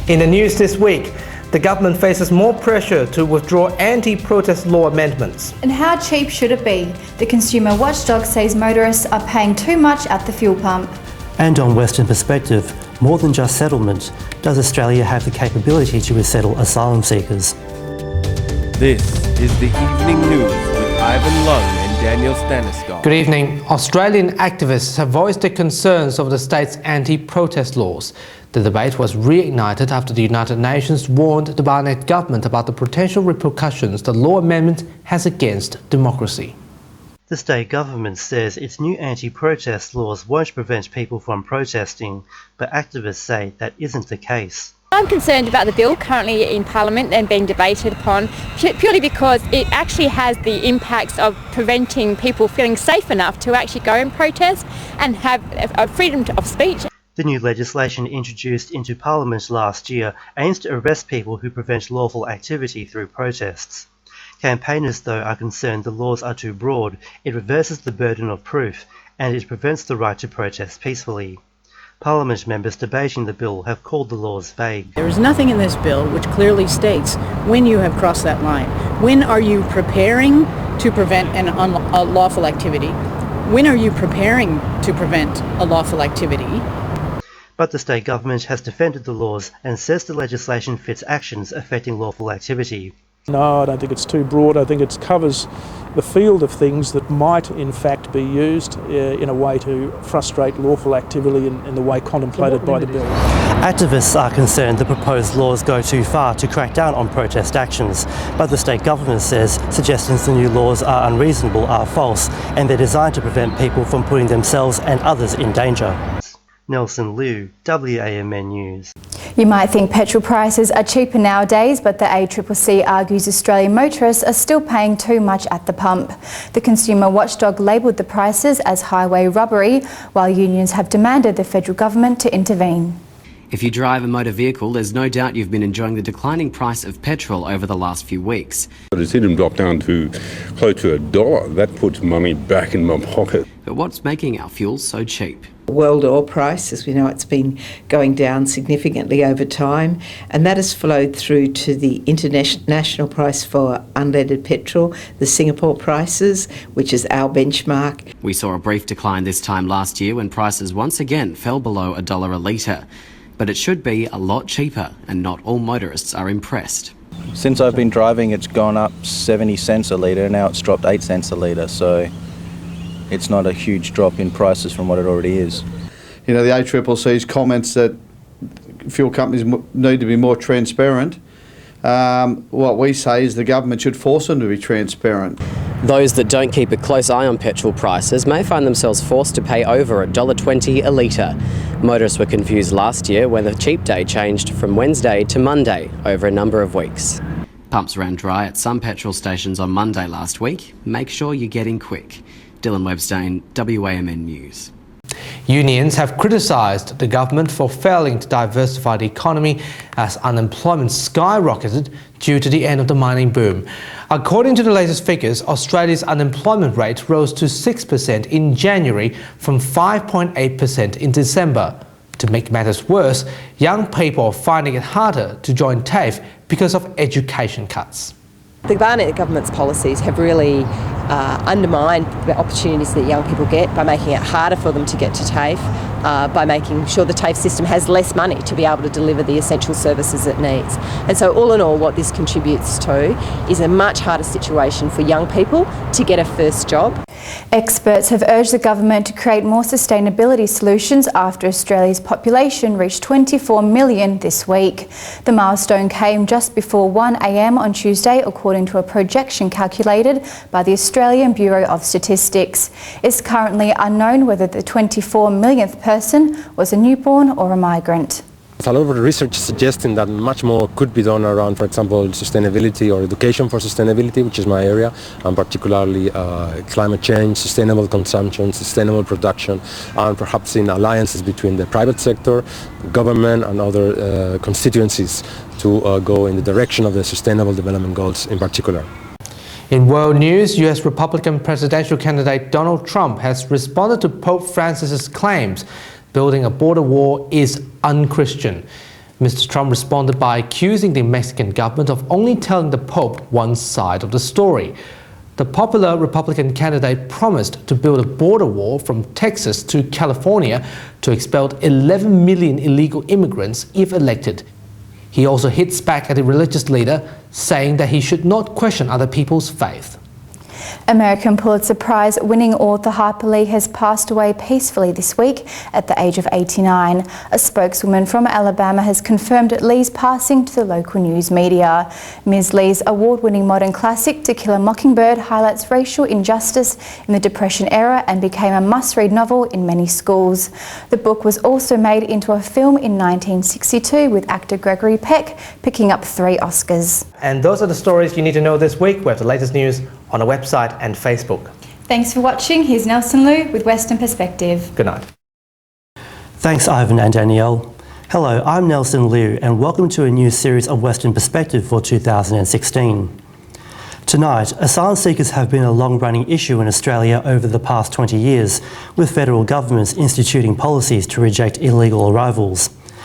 In the news this week, the government faces more pressure to withdraw anti-protest law amendments. And how cheap should it be? The consumer watchdog says motorists are paying too much at the fuel pump. And on Western Perspective, more than just settlement, does Australia have the capability to resettle asylum seekers? This is the Evening News with Ivan Lung and Daniel Stanisław. Good evening. Australian activists have voiced their concerns over the state's anti-protest laws. The debate was reignited after the United Nations warned the Barnett government about the potential repercussions the law amendment has against democracy. The state government says its new anti-protest laws won't prevent people from protesting, but activists say that isn't the case. I'm concerned about the bill currently in Parliament and being debated upon purely because it actually has the impacts of preventing people feeling safe enough to actually go and protest and have a freedom of speech. The new legislation introduced into Parliament last year aims to arrest people who prevent lawful activity through protests. Campaigners, though, are concerned the laws are too broad, it reverses the burden of proof, and it prevents the right to protest peacefully. Parliament members debating the bill have called the laws vague. There is nothing in this bill which clearly states when you have crossed that line. When are you preparing to prevent an unlawful activity? When are you preparing to prevent a lawful activity? But the state government has defended the laws and says the legislation fits actions affecting lawful activity. No, I don't think it's too broad. I think it covers the field of things that might in fact be used in a way to frustrate lawful activity in the way contemplated by the bill. Activists are concerned the proposed laws go too far to crack down on protest actions, but the state government says suggestions the new laws are unreasonable are false, and they're designed to prevent people from putting themselves and others in danger. Nelson Liu, WAMN News. You might think petrol prices are cheaper nowadays, but the ACCC argues Australian motorists are still paying too much at the pump. The consumer watchdog labelled the prices as highway robbery, while unions have demanded the federal government to intervene. If you drive a motor vehicle, there's no doubt you've been enjoying the declining price of petrol over the last few weeks. To see them drop down to close to $1, that puts money back in my pocket. But what's making our fuel so cheap? World oil price, as we know, it's been going down significantly over time, and that has flowed through to the international price for unleaded petrol, the Singapore prices, which is our benchmark. We saw a brief decline this time last year when prices once again fell below $1 a litre. But it should be a lot cheaper, and not all motorists are impressed. Since I've been driving, it's gone up 70 cents a litre, now it's dropped 8 cents a litre, so it's not a huge drop in prices from what it already is. You know, the ACCC's comments that fuel companies need to be more transparent. What we say is the government should force them to be transparent. Those that don't keep a close eye on petrol prices may find themselves forced to pay over $1.20 a litre. Motorists were confused last year when the cheap day changed from Wednesday to Monday over a number of weeks. Pumps ran dry at some petrol stations on Monday last week. Make sure you get in quick. Dylan Webstain, WAMN News. Unions have criticised the government for failing to diversify the economy as unemployment skyrocketed due to the end of the mining boom. According to the latest figures, Australia's unemployment rate rose to 6% in January from 5.8% in December. To make matters worse, young people are finding it harder to join TAFE because of education cuts. The Barnett government's policies have really undermined the opportunities that young people get by making it harder for them to get to TAFE, by making sure the TAFE system has less money to be able to deliver the essential services it needs. And so all in all, what this contributes to is a much harder situation for young people to get a first job. Experts have urged the government to create more sustainability solutions after Australia's population reached 24 million this week. The milestone came just before 1 a.m. on Tuesday, according to a projection calculated by the Australian Bureau of Statistics. It's currently unknown whether the 24 millionth person was a newborn or a migrant. There's a lot of research suggesting that much more could be done around, for example, sustainability or education for sustainability, which is my area, and particularly climate change, sustainable consumption, sustainable production, and perhaps in alliances between the private sector, government and other constituencies to go in the direction of the Sustainable Development Goals in particular. In world news, US Republican presidential candidate Donald Trump has responded to Pope Francis's claims building a border wall is unchristian. Mr. Trump responded by accusing the Mexican government of only telling the Pope one side of the story. The popular Republican candidate promised to build a border wall from Texas to California to expel 11 million illegal immigrants if elected. He also hits back at the religious leader, saying that he should not question other people's faith. American Pulitzer Prize winning author Harper Lee has passed away peacefully this week at the age of 89. A spokeswoman from Alabama has confirmed Lee's passing to the local news media. Ms. Lee's award-winning modern classic To Kill a Mockingbird highlights racial injustice in the Depression era and became a must-read novel in many schools. The book was also made into a film in 1962 with actor Gregory Peck picking up 3 Oscars. And those are the stories you need to know this week. We have the latest news on our website and Facebook. Thanks for watching. Here's Nelson Liu with Western Perspective. Good night. Thanks, Ivan and Danielle. Hello, I'm Nelson Liu and welcome to a new series of Western Perspective for 2016. Tonight, asylum seekers have been a long-running issue in Australia over the past 20 years, with federal governments instituting policies to reject illegal arrivals.